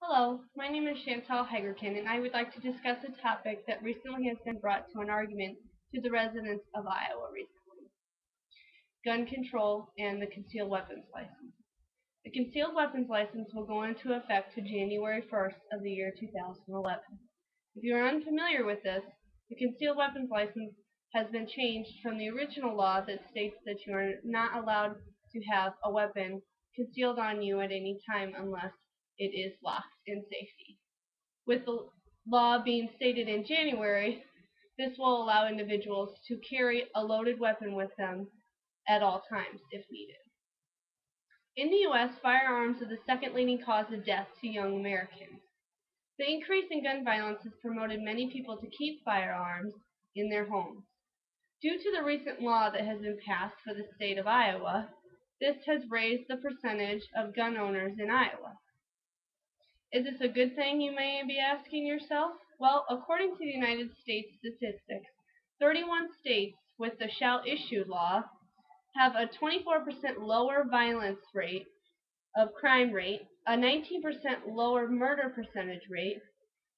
Hello, my name is ChantelHeidgerken, and I would like to discuss a topic that recently has been brought to an argument to the residents of Iowa recently: gun control and the concealed weapons license. The concealed weapons license will go into effect to January 1st of the year 2011. If you are unfamiliar with this, the concealed weapons license has been changed from the original law that states that you are not allowed to have a weapon concealed on you at any time unless it is locked in safety. With the law being stated in January, this will allow individuals to carry a loaded weapon with them at all times if needed. In the U.S., firearms are the second leading cause of death to young Americans. The increase in gun violence has promoted many people to keep firearms in their homes. Due to the recent law that has been passed for the state of Iowa, this has raised the percentage of gun owners in Iowa. Is this a good thing, you may be asking yourself? Well, according to the United States statistics, 31 states with the shall issue law have a 24% lower violence rate of crime rate, a 19% lower murder percentage rate,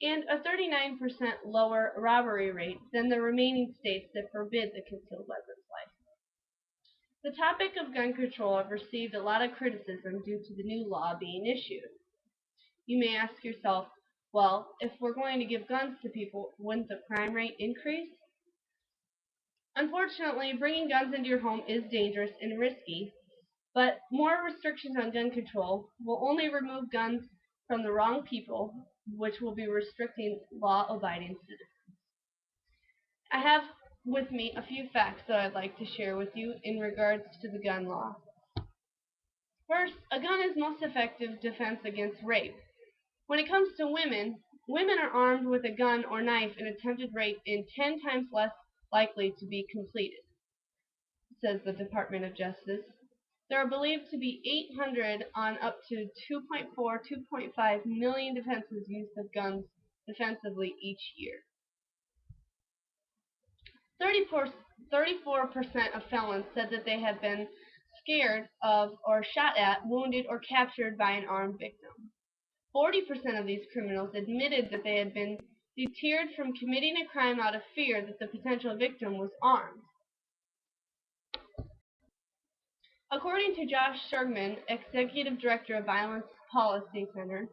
and a 39% lower robbery rate than the remaining states that forbid the concealed weapons license. The topic of gun control have received a lot of criticism due to the new law being issued. You may ask yourself, well, if we're going to give guns to people, wouldn't the crime rate increase? Unfortunately, bringing guns into your home is dangerous and risky, but more restrictions on gun control will only remove guns from the wrong people, which will be restricting law-abiding citizens. I have with me a few facts that I'd like to share with you in regards to the gun law. First, a gun is most effective defense against rape. When it comes to women, women are armed with a gun or knife in attempted rape and 10 times less likely to be completed, says the Department of Justice. There are believed to be 800 on up to 2.5 million defenses used of guns defensively each year. 34% of felons said that they had been scared of or shot at, wounded, or captured by an armed victim. 40% of these criminals admitted that they had been deterred from committing a crime out of fear that the potential victim was armed. According to Josh Sherman, Executive Director of Violence Policy Center,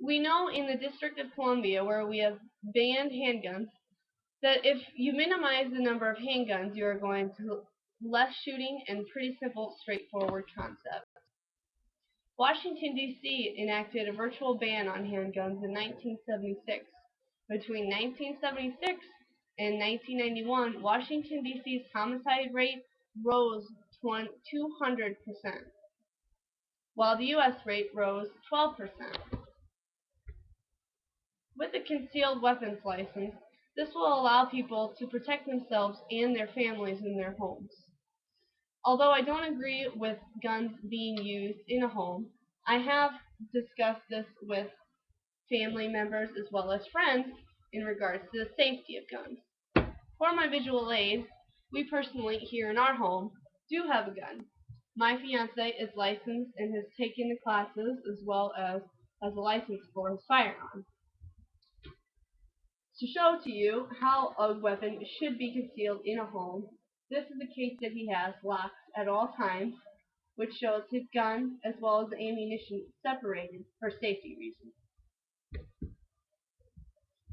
we know in the District of Columbia, where we have banned handguns, that if you minimize the number of handguns, you are going to less shooting and pretty simple, straightforward concept. Washington, D.C. enacted a virtual ban on handguns in 1976. Between 1976 and 1991, Washington, D.C.'s homicide rate rose 200%, while the U.S. rate rose 12%. With the concealed weapons license, this will allow people to protect themselves and their families in their homes. Although I don't agree with guns being used in a home, I have discussed this with family members as well as friends in regards to the safety of guns. For my visual aid, we personally here in our home do have a gun. My fiance is licensed and has taken the classes as well as has a license for his firearm. To show to you how a weapon should be concealed in a home, this is the case that he has locked at all times, which shows his gun as well as the ammunition separated for safety reasons.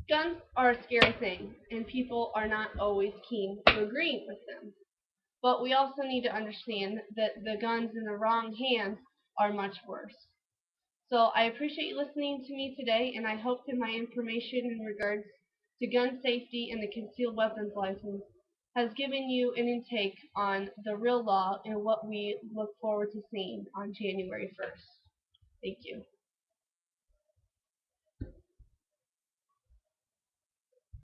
Guns are a scary thing, and people are not always keen to agreeing with them. But we also need to understand that the guns in the wrong hands are much worse. So I appreciate you listening to me today, and I hope that my information in regards to gun safety and the concealed weapons license has given you an intake on the real law and what we look forward to seeing on January 1st. Thank you.